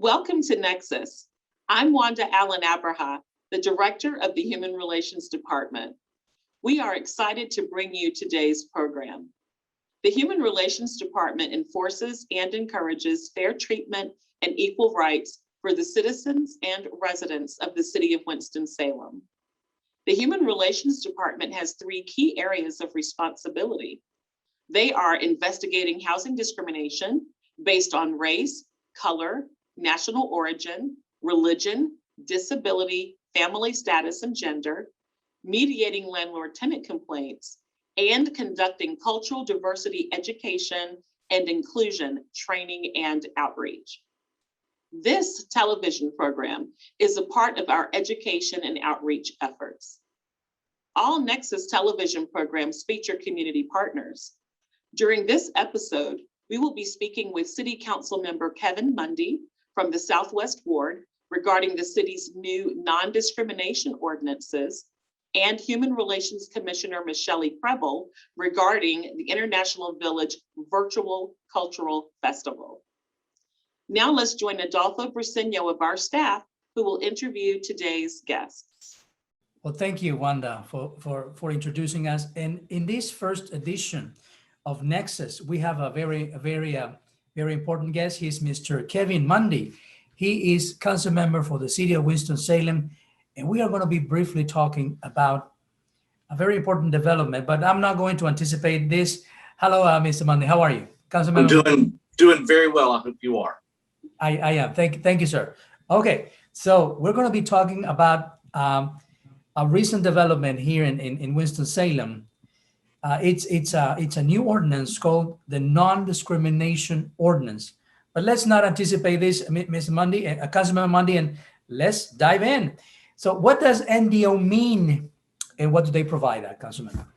Welcome to Nexus. I'm Wanda Allen Abraha, the Director of the Human Relations Department. We are excited to bring you today's program. The Human Relations Department enforces and encourages fair treatment and equal rights for the citizens and residents of the City of Winston-Salem. The Human Relations Department has three key areas of responsibility. They are investigating housing discrimination based on race, color, national origin, religion, disability, family status, and gender, mediating landlord-tenant complaints, and conducting cultural diversity education and inclusion training and outreach. This television program is a part of our education and outreach efforts. All Nexus television programs feature community partners. During this episode, we will be speaking with City Council member Kevin Mundy from the Southwest Ward regarding the city's new non-discrimination ordinances, and Human Relations Commissioner Michelle Preble regarding the International Village Virtual Cultural Festival. Now let's join Adolfo Briceño of our staff, who will interview today's guests. Well, thank you, Wanda, for introducing us. And in this first edition of Nexus, we have a very important guest. He's Mr. Kevin Mundy. He is council member for the City of Winston-Salem, and we are going to be briefly talking about a very important development, but I'm not going to anticipate this. Hello, Mr. Mundy. How are you? Council member? I'm doing very well. I hope you are. I am. Thank you, sir. Okay, so we're going to be talking about a recent development here in Winston-Salem. It's a new ordinance called the Non-Discrimination Ordinance. But let's not anticipate this, Ms. Mundy, Councilmember Mundy, and let's dive in. So what does NDO mean, and what do they provide, Councilmember?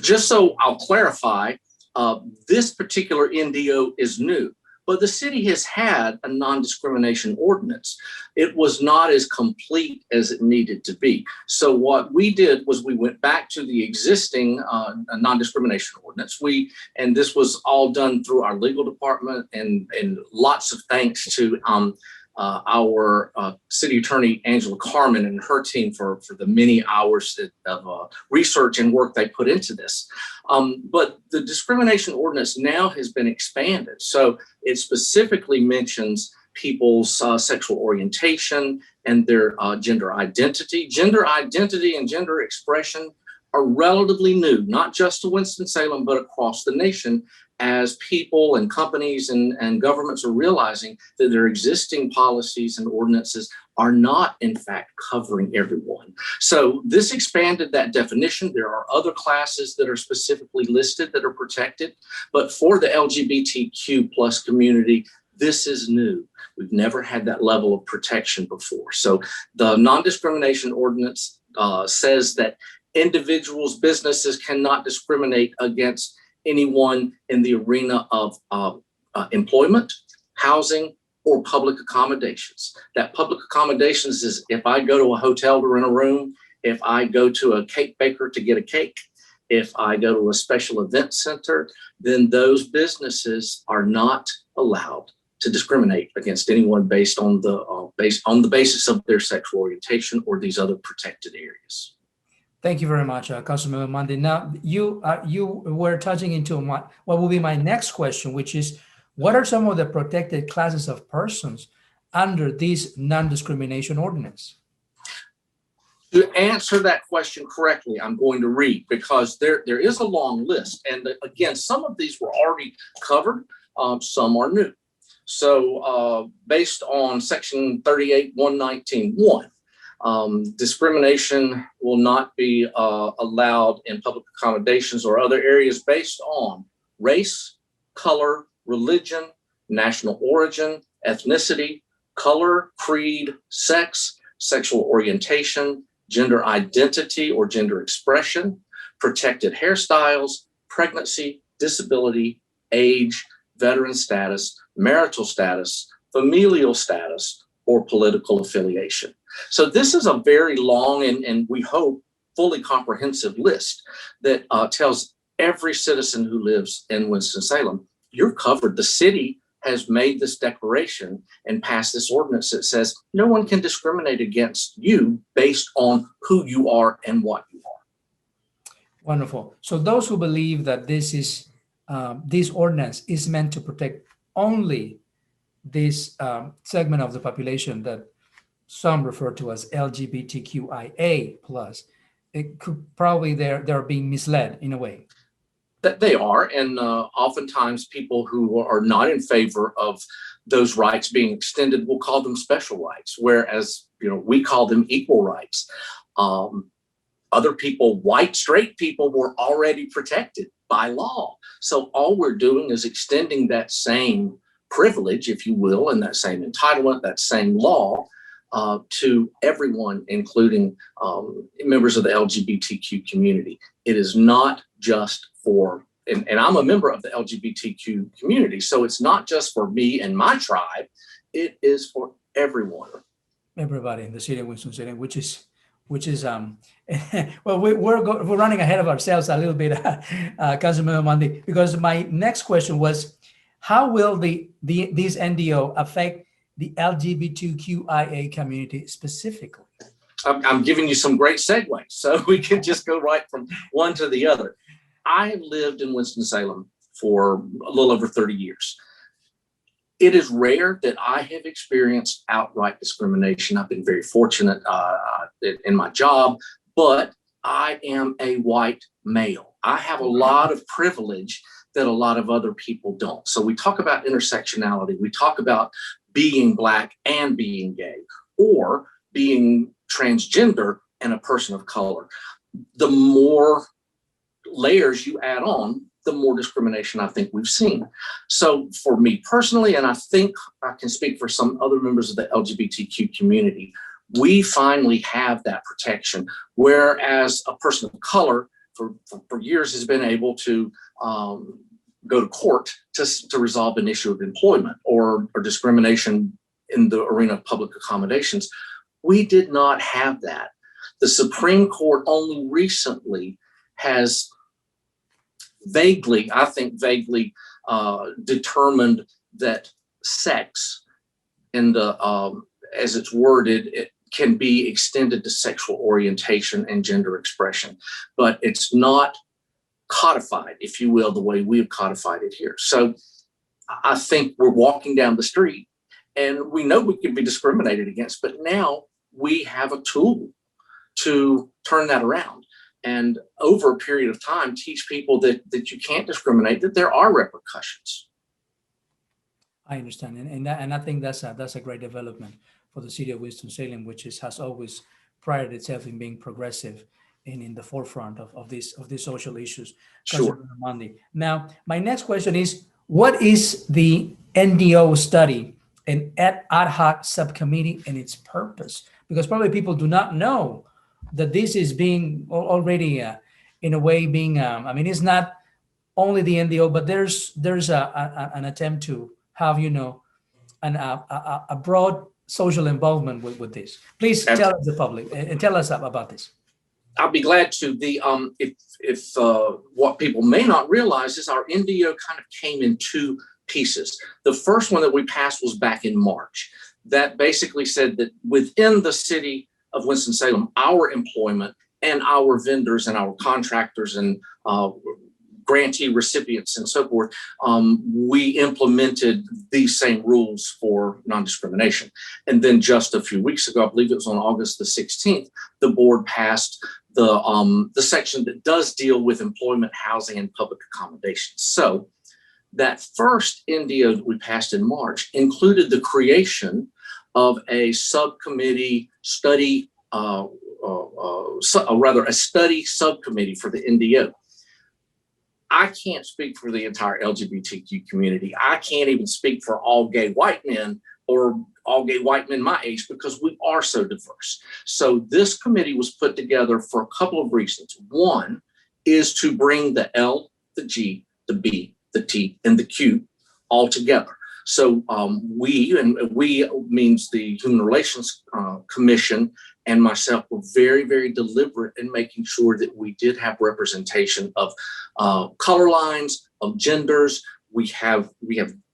Just so I'll clarify, this particular NDO is new, but the city has had a non-discrimination ordinance. It was not as complete as it needed to be. So what we did was we went back to the existing non-discrimination ordinance. And this was all done through our legal department, and lots of thanks to our city attorney, Angela Carmen, and her team for the many hours of research and work they put into this. But the discrimination ordinance now has been expanded. So it specifically mentions people's sexual orientation and their gender identity. Gender identity and gender expression are relatively new, not just to Winston-Salem, but across the nation, as people and companies and governments are realizing that their existing policies and ordinances are not, in fact, covering everyone. So this expanded that definition. There are other classes that are specifically listed that are protected, but for the LGBTQ plus community, this is new. We've never had that level of protection before. So the non-discrimination ordinance says that individuals, businesses cannot discriminate against anyone in the arena of employment, housing, or public accommodations. That public accommodations is if I go to a hotel to rent a room, if I go to a cake baker to get a cake, if I go to a special event center, then those businesses are not allowed to discriminate against anyone based on the basis of their sexual orientation or these other protected areas. Thank you very much, Councilmember Mundy. Now, you were touching into what will be my next question, which is, what are some of the protected classes of persons under this non-discrimination ordinance? To answer that question correctly, I'm going to read, because there is a long list. And again, some of these were already covered, some are new. So based on section 38-119-1, discrimination will not be allowed in public accommodations or other areas based on race, color, religion, national origin, ethnicity, color, creed, sex, sexual orientation, gender identity or gender expression, protected hairstyles, pregnancy, disability, age, veteran status, marital status, familial status, or political affiliation. So this is a very long and we hope fully comprehensive list that tells every citizen who lives in Winston-Salem, you're covered. The city has made this declaration and passed this ordinance that says no one can discriminate against you based on who you are and what you are. Wonderful. So those who believe that this ordinance is meant to protect only this segment of the population that some refer to as LGBTQIA plus, it could probably they're being misled in a way. That they are, and oftentimes people who are not in favor of those rights being extended will call them special rights, whereas we call them equal rights. Other people, white straight people, were already protected by law. So all we're doing is extending that same privilege, if you will, and that same entitlement, that same law to everyone, including members of the LGBTQ community. It is not just for, and I'm a member of the LGBTQ community, so it's not just for me and my tribe, it is for everyone. Everybody in the city of Winston-Salem, which is well, we're running ahead of ourselves a little bit, Councilmember Monday, because my next question was, how will this NDO affect the LGBTQIA community specifically? I'm giving you some great segues, so we can just go right from one to the other. I have lived in Winston-Salem for a little over 30 years. It is rare that I have experienced outright discrimination. I've been very fortunate in my job, but I am a white male. I have a lot of privilege that a lot of other people don't. So we talk about intersectionality. We talk about being Black and being gay, or being transgender and a person of color. The more layers you add on, the more discrimination I think we've seen. So for me personally, and I think I can speak for some other members of the LGBTQ community, we finally have that protection, whereas a person of color for years has been able to go to court to resolve an issue of employment or discrimination in the arena of public accommodations. We did not have that. The Supreme Court only recently has vaguely determined that sex, in the as it's worded, it can be extended to sexual orientation and gender expression, but it's not codified, if you will, the way we have codified it here. So I think we're walking down the street and we know we can be discriminated against, but now we have a tool to turn that around and over a period of time teach people that you can't discriminate, that there are repercussions. I understand, and I think that's a great development for the city of Winston-Salem, which has always prided itself in being progressive and in the forefront of these social issues. Sure. Monday. Now, my next question is, what is the NDO study and ad hoc subcommittee and its purpose? Because probably people do not know that this is being already in a way being, I mean, it's not only the NDO, but there's an attempt to have, a broad social involvement with this. Please tell us the public and tell us about this. I'll be glad to. If what people may not realize is our NDO kind of came in two pieces. The first one that we passed was back in March. That basically said that within the city of Winston-Salem, our employment and our vendors and our contractors and grantee recipients and so forth, we implemented these same rules for non-discrimination. And then just a few weeks ago, I believe it was on August the 16th, the board passed the section that does deal with employment, housing, and public accommodations. So that first NDO that we passed in March included the creation of a subcommittee study, a study subcommittee for the NDO. I can't speak for the entire LGBTQ community. I can't even speak for all gay white men or all gay white men my age, because we are so diverse. So this committee was put together for a couple of reasons. One is to bring the L, the G, the B, the T, and the Q all together. So we means the Human Relations Commission and myself were very, very deliberate in making sure that we did have representation of color lines, of genders. We have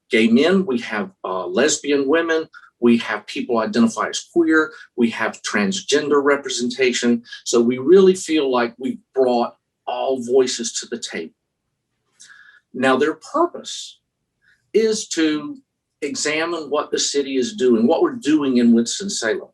gay men, we have lesbian women, we have people identify as queer, we have transgender representation. So we really feel like we brought all voices to the table. Now, their purpose is to examine what the city is doing, what we're doing in Winston-Salem.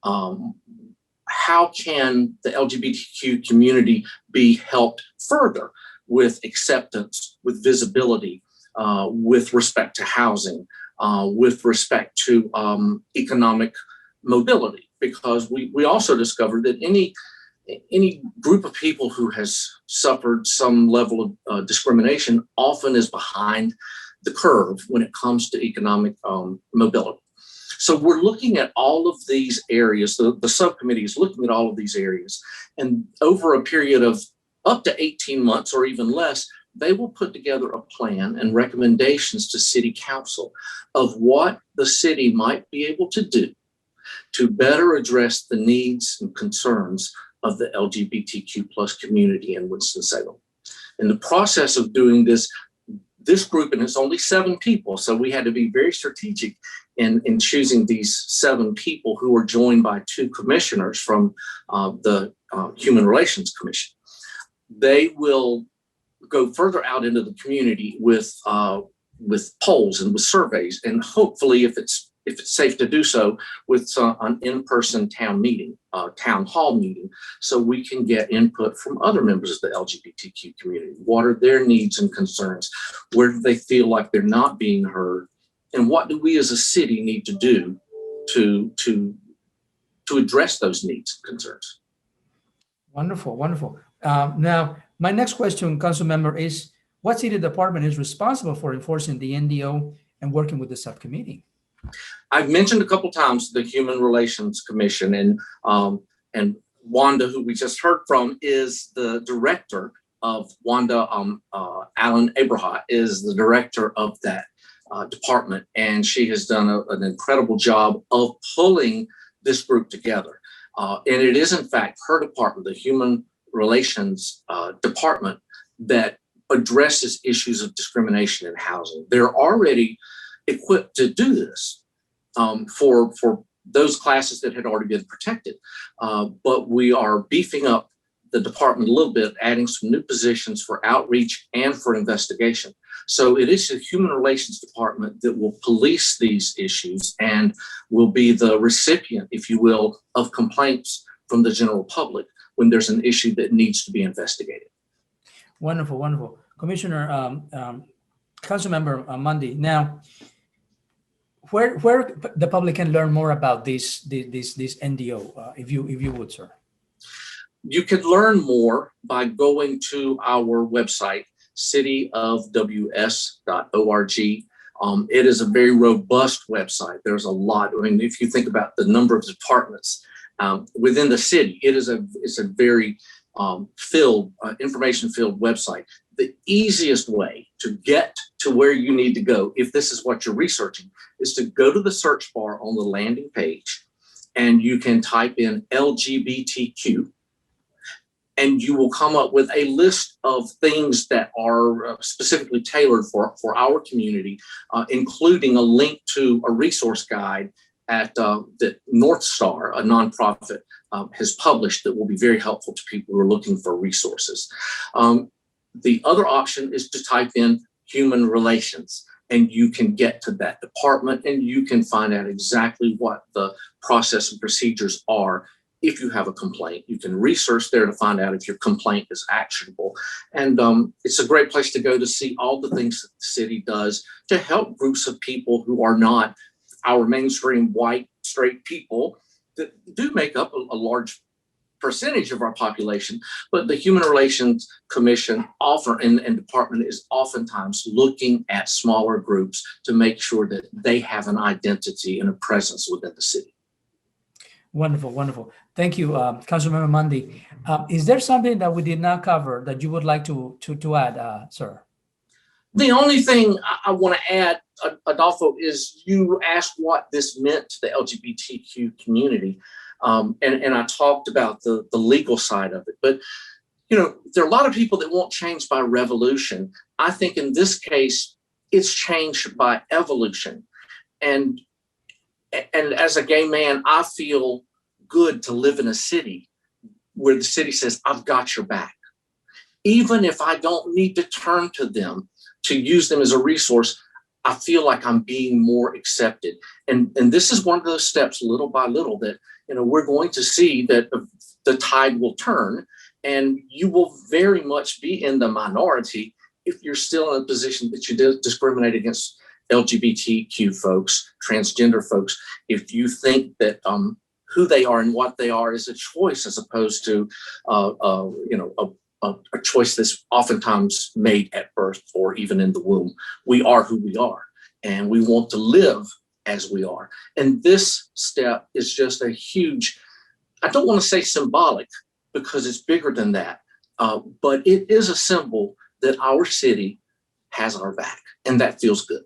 How can the LGBTQ community be helped further with acceptance, with visibility, with respect to housing, with respect to economic mobility? Because we also discovered that any group of people who has suffered some level of discrimination often is behind the curve when it comes to economic mobility. So we're looking at all of these areas. The subcommittee is looking at all of these areas, and over a period of up to 18 months or even less, they will put together a plan and recommendations to City Council of what the city might be able to do to better address the needs and concerns of the LGBTQ plus community in Winston-Salem. In the process of doing this group, and it's only 7 people, so we had to be very strategic in choosing these 7 people who were joined by 2 commissioners from the Human Relations Commission. They will go further out into the community with polls and with surveys, and hopefully, if it's safe to do so, with an in-person town hall meeting, so we can get input from other members of the LGBTQ community. What are their needs and concerns? Where do they feel like they're not being heard? And what do we as a city need to do to address those needs and concerns? Wonderful, wonderful. Now, my next question, Council Member, is what city department is responsible for enforcing the NDO and working with the subcommittee? I've mentioned a couple times the Human Relations Commission, and Wanda, who we just heard from, is the director of Wanda. Alan Abraha is the director of that department, and she has done an incredible job of pulling this group together. And it is, in fact, her department, the Human Relations Department, that addresses issues of discrimination in housing. They're already equipped to do this for those classes that had already been protected. But we are beefing up the department a little bit, adding some new positions for outreach and for investigation. So it is the Human Relations Department that will police these issues and will be the recipient, if you will, of complaints from the general public when there's an issue that needs to be investigated. Wonderful, wonderful. Commissioner, Councilmember Mundy, now, where the public can learn more about this NDO, if you would, sir? You can learn more by going to our website, cityofws.org. It is a very robust website. There's a lot. I mean, if you think about the number of departments within the city, it's a very information-filled website. The easiest way to get to where you need to go, if this is what you're researching, is to go to the search bar on the landing page, and you can type in LGBTQ, and you will come up with a list of things that are specifically tailored for our community, including a link to a resource guide that North Star, a nonprofit, has published that will be very helpful to people who are looking for resources. The other option is to type in human relations, and you can get to that department, and you can find out exactly what the process and procedures are. If you have a complaint, you can research there to find out if your complaint is actionable. And it's a great place to go to see all the things that the city does to help groups of people who are not our mainstream white, straight people that do make up a large percentage of our population. But the Human Relations Commission and department is oftentimes looking at smaller groups to make sure that they have an identity and a presence within the city. Wonderful, wonderful. Thank you, Councilmember Mundy. Is there something that we did not cover that you would like to add, sir? The only thing I want to add, Adolfo, is you asked what this meant to the LGBTQ community. And I talked about the legal side of it. But, you know, there are a lot of people that won't change by revolution. I think in this case, it's changed by evolution. And as a gay man, I feel good to live in a city where the city says, I've got your back. Even if I don't need to turn to them to use them as a resource, I feel like I'm being more accepted. And this is one of those steps, little by little, that we're going to see that the tide will turn, and you will very much be in the minority if you're still in a position that you discriminate against LGBTQ folks, transgender folks, if you think that who they are and what they are is a choice as opposed to a choice that's oftentimes made at birth or even in the womb. We are who we are, and we want to live as we are. And this step is just a huge, I don't want to say symbolic because it's bigger than that, but it is a symbol that our city has our back, and that feels good.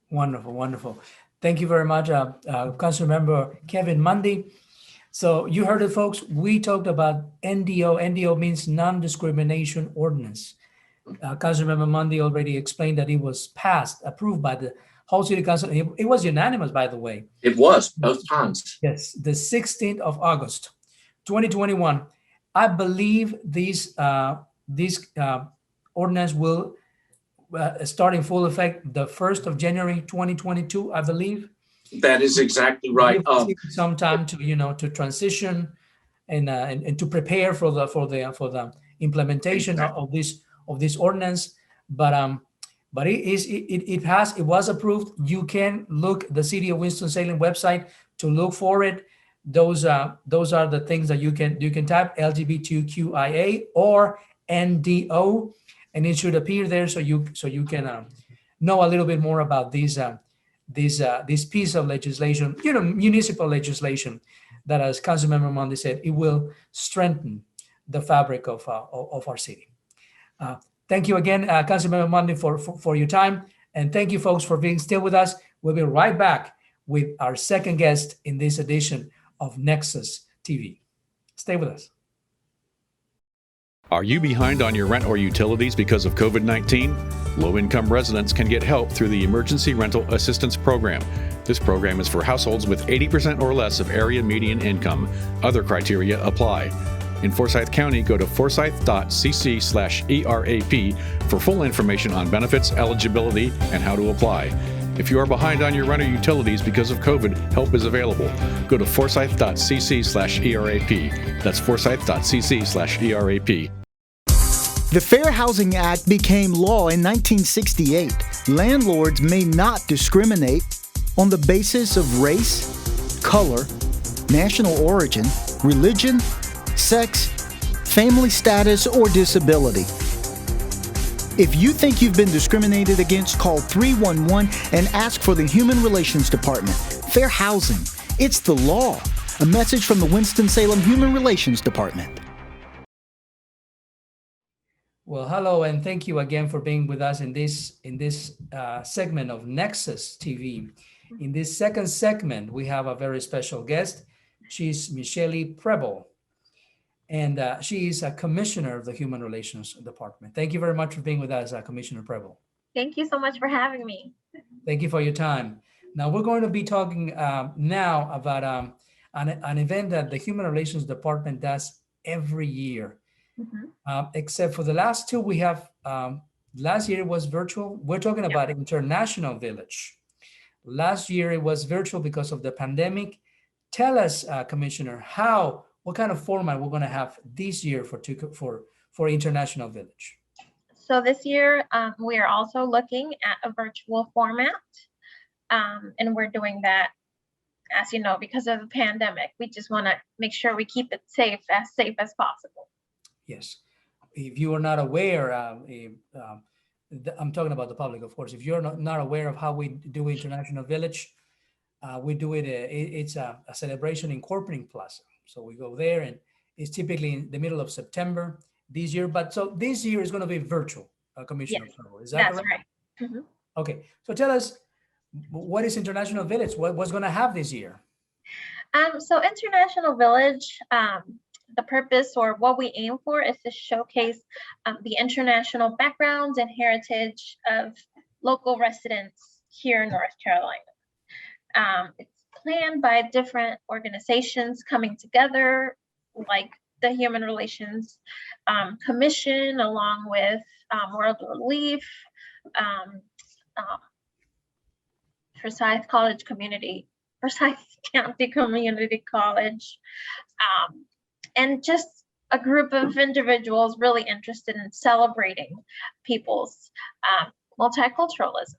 Wonderful, wonderful. Thank you very much, Councilmember Kevin Mundy. So you heard it, folks. We talked about NDO. NDO means Non-Discrimination Ordinance. Councilmember Mundy already explained that it was passed, approved by the whole city council. It was unanimous, by the way. It was, both times. Yes, the 16th of August, 2021. I believe this ordinance will start in full effect the 1st of January, 2022, I believe. That is exactly right. Some time to transition and to prepare for the implementation of this ordinance. But it was approved. You can look the City of Winston-Salem website to look for it. Those are the things that you can type LGBTQIA or NDO, and it should appear there so you can know a little bit more about this piece of legislation, municipal legislation, that, as Councilmember Mundy said, it will strengthen the fabric of our city. Thank you again, Councilmember Mundy, for your time, and thank you, folks, for being still with us. We'll be right back with our second guest in this edition of Nexus TV. Stay with us. Are you behind on your rent or utilities because of COVID-19? Low-income residents can get help through the Emergency Rental Assistance Program. This program is for households with 80% or less of area median income. Other criteria apply. In Forsyth County, go to forsyth.cc/ERAP for full information on benefits, eligibility, and how to apply. If you are behind on your rent or utilities because of COVID, help is available. Go to forsyth.cc/ERAP. That's forsyth.cc/ERAP. The Fair Housing Act became law in 1968. Landlords may not discriminate on the basis of race, color, national origin, religion, sex, family status, or disability. If you think you've been discriminated against, call 311 and ask for the Human Relations Department. Fair housing, it's the law. A message from the Winston-Salem Human Relations Department. Well, hello, and thank you again for being with us in this segment of Nexus TV. In this second segment, we have a very special guest. She's Michelle Preble, and she is a commissioner of the Human Relations Department. Thank you very much for being with us, Commissioner Preble. Thank you so much for having me. Thank you for your time. Now, we're going to be talking now about an event that the Human Relations Department does every year. Except for the last two, we have, last year it was virtual. We're talking about International Village. Last year it was virtual because of the pandemic. Tell us, Commissioner, what kind of format we're going to have this year for International Village? So this year, we are also looking at a virtual format, and we're doing that, as you know, because of the pandemic. We just want to make sure we keep it safe as possible. Yes. If you are not aware, I'm talking about the public, of course. If you're not aware of how we do International Village, we do it. It's a celebration in Corporing Plaza. So we go there, and it's typically in the middle of September this year. But so this year is going to be virtual, Commissioner. Yes, is that that's correct? Right. Mm-hmm. Okay. So tell us, what is International Village? What's going to have this year? So International Village, the purpose or what we aim for is to showcase the international backgrounds and heritage of local residents here in North Carolina. It's planned by different organizations coming together, like the Human Relations Commission, along with World Relief, Forsyth County Community College, and just a group of individuals really interested in celebrating people's multiculturalism.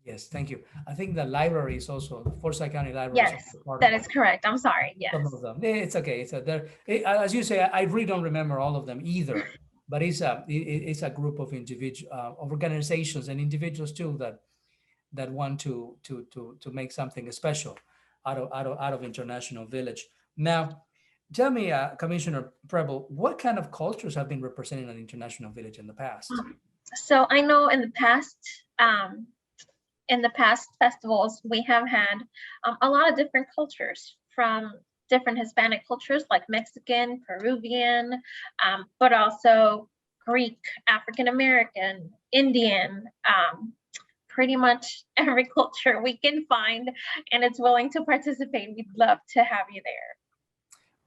Yes, thank you. I think the library is also, the Forsyth County Library. Yes, that is correct. I'm sorry. Yes. Some of them. It's okay. It's as you say, I really don't remember all of them either, but it's a group of organizations and individuals too that want to make something special out of International Village. Now, tell me, Commissioner Preble, what kind of cultures have been represented at International Village in the past? So I know in the past festivals, we have had a lot of different cultures, from different Hispanic cultures like Mexican, Peruvian, but also Greek, African American, Indian, pretty much every culture we can find, and it's willing to participate. We'd love to have you there.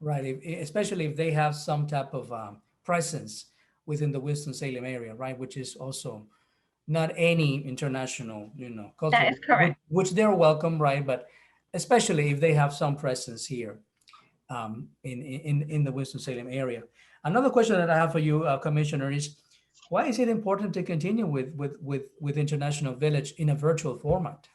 Right, especially if they have some type of presence within the Winston-Salem area, right, which is also not any international, culture. That is correct. Which they're welcome, right? But especially if they have some presence here in the Winston-Salem area. Another question that I have for you, Commissioner, is why is it important to continue with International Village in a virtual format?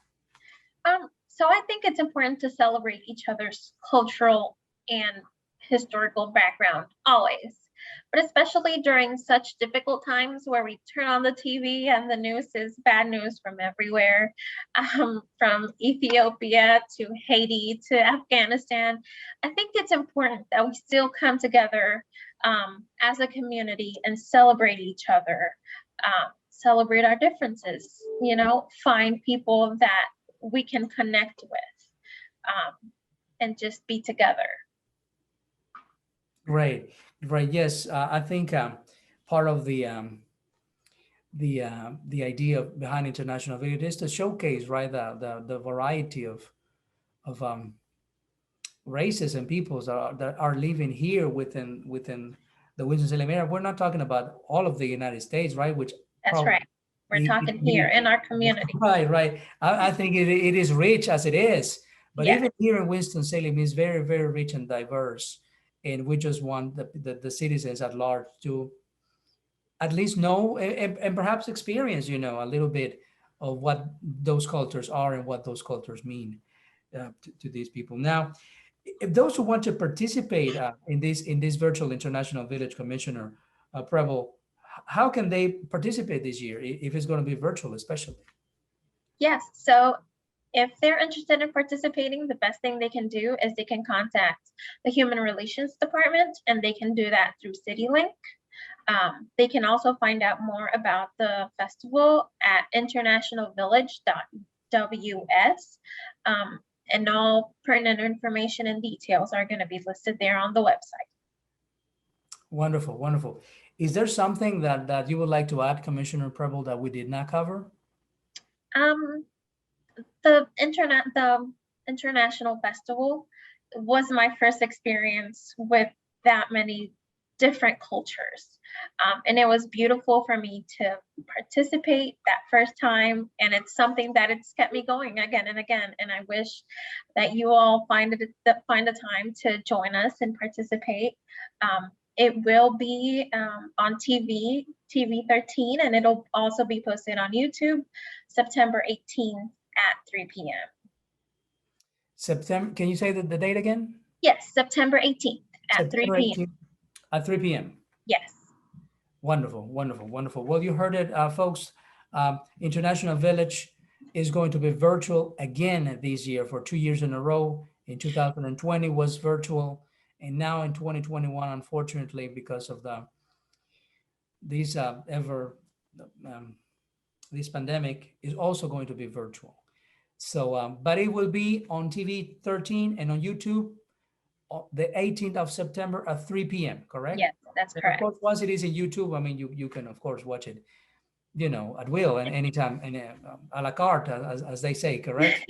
So I think it's important to celebrate each other's cultural and historical background always, but especially during such difficult times where we turn on the TV and the news is bad news from everywhere, from Ethiopia to Haiti to Afghanistan. I think it's important that we still come together as a community and celebrate each other, celebrate our differences, find people that we can connect with, and just be together. Right. Yes, I think part of the idea behind International Village is to showcase, right, the variety of races and peoples that are living here within the Winston-Salem area. We're not talking about all of the United States, right? That's right. We're talking here in our community. Right. I think it is rich as it is, but even here in Winston-Salem is very, very rich and diverse. And we just want the citizens at large to at least know and perhaps experience, a little bit of what those cultures are and what those cultures mean to these people. Now, if those who want to participate in this virtual International Village, Commissioner Preble, how can they participate this year if it's going to be virtual, especially? Yes. So if they're interested in participating, the best thing they can do is they can contact the Human Relations Department, and they can do that through CityLink. They can also find out more about the festival at internationalvillage.ws, and all pertinent information and details are going to be listed there on the website. Wonderful. Is there something that you would like to add, Commissioner Preble, that we did not cover? The International Festival was my first experience with that many different cultures. And it was beautiful for me to participate that first time. And it's something that it's kept me going again and again. And I wish that you all find a time to join us and participate. It will be on TV 13, and it'll also be posted on YouTube September 18th at 3 p.m. September, can you say the date again? Yes, September 18th at 3 p.m. At 3 p.m. Yes. Wonderful. Well, you heard it, folks. International Village is going to be virtual again this year for 2 years in a row. In 2020 was virtual, and now in 2021, unfortunately, because of this pandemic, is also going to be virtual. So, but it will be on TV 13 and on YouTube the 18th of September at 3 p.m., correct? Yes, that's correct. Of course, once it is in YouTube, I mean, you can, of course, watch it at will and anytime, and a la carte, as they say, correct?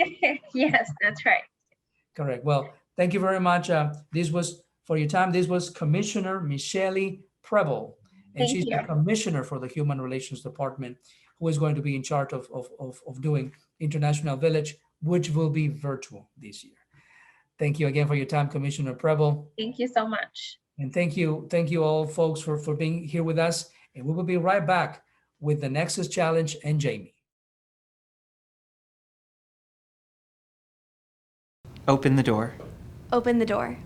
Yes, that's right. Correct. Well, thank you very much. This was for your time. This was Commissioner Michelle Preble, and Thank she's you. the commissioner for the Human Relations Department, who is going to be in charge of doing International Village, which will be virtual this year. Thank you again for your time, Commissioner Preble. Thank you so much. And thank you all folks for being here with us. And we will be right back with the Nexus Challenge and Jamie. Open the door. Open the door.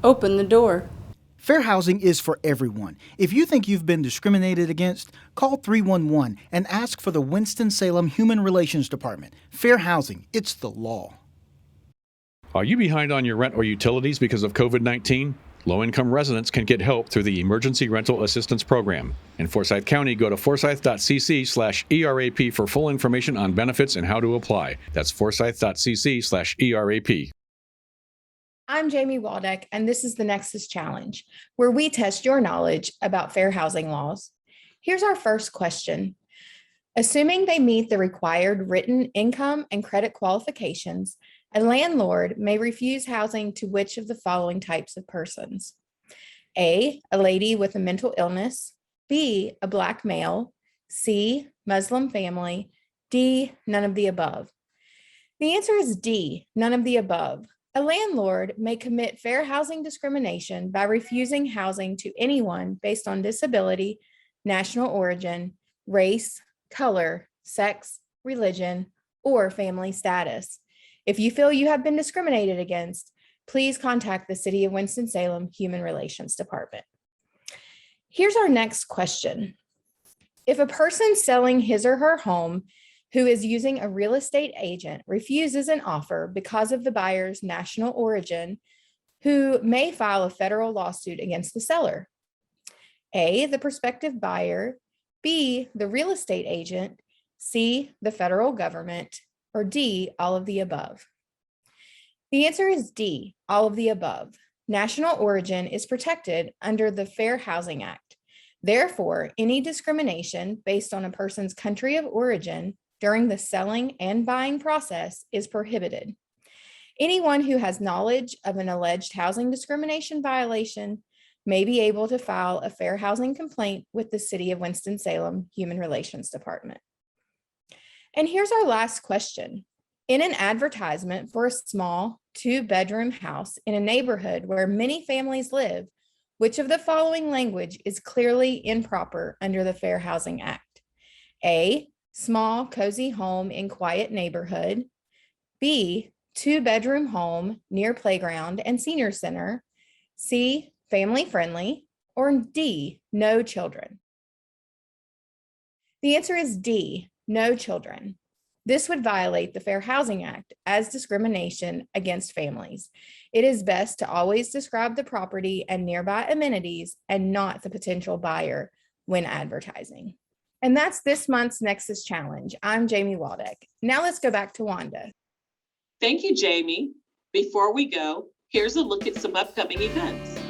Open the door. Fair housing is for everyone. If you think you've been discriminated against, call 311 and ask for the Winston-Salem Human Relations Department. Fair housing, it's the law. Are you behind on your rent or utilities because of COVID-19? Low-income residents can get help through the Emergency Rental Assistance Program. In Forsyth County, go to forsyth.cc/ERAP for full information on benefits and how to apply. That's forsyth.cc/ERAP. I'm Jamie Waldeck, and this is the Nexus Challenge, where we test your knowledge about fair housing laws. Here's our first question. Assuming they meet the required written income and credit qualifications, a landlord may refuse housing to which of the following types of persons? A lady with a mental illness, B, a Black male, C, Muslim family, D, none of the above. The answer is D, none of the above. A landlord may commit fair housing discrimination by refusing housing to anyone based on disability, national origin, race, color, sex, religion, or family status. If you feel you have been discriminated against, please contact the City of Winston-Salem Human Relations Department. Here's our next question. If a person selling his or her home who is using a real estate agent refuses an offer because of the buyer's national origin, who may file a federal lawsuit against the seller? A, the prospective buyer, B, the real estate agent, C, the federal government, or D, all of the above? The answer is D, all of the above. National origin is protected under the Fair Housing Act. Therefore, any discrimination based on a person's country of origin during the selling and buying process is prohibited. Anyone who has knowledge of an alleged housing discrimination violation may be able to file a fair housing complaint with the City of Winston-Salem Human Relations Department. And here's our last question. In an advertisement for a small 2-bedroom house in a neighborhood where many families live, which of the following language is clearly improper under the Fair Housing Act? A, small, cozy home in quiet neighborhood. B, 2-bedroom home near playground and senior center. C, family friendly. Or D, no children. The answer is D, no children. This would violate the Fair Housing Act as discrimination against families. It is best to always describe the property and nearby amenities and not the potential buyer when advertising. And that's this month's Nexus Challenge. I'm Jamie Waldeck. Now let's go back to Wanda. Thank you, Jamie. Before we go, here's a look at some upcoming events.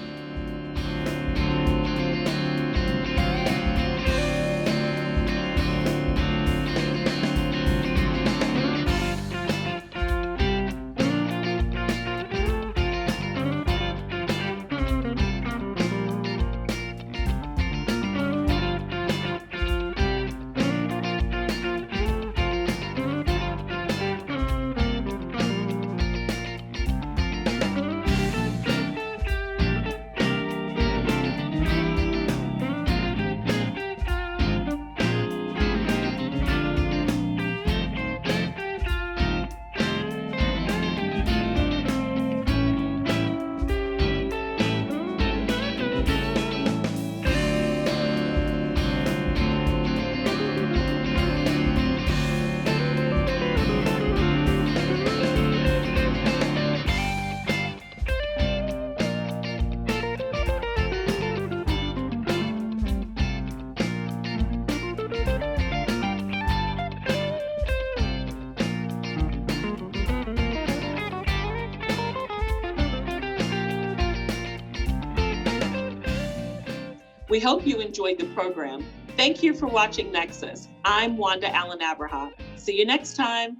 We hope you enjoyed the program Thank you for watching Nexus. I'm Wanda Allen Abraha. See you next time.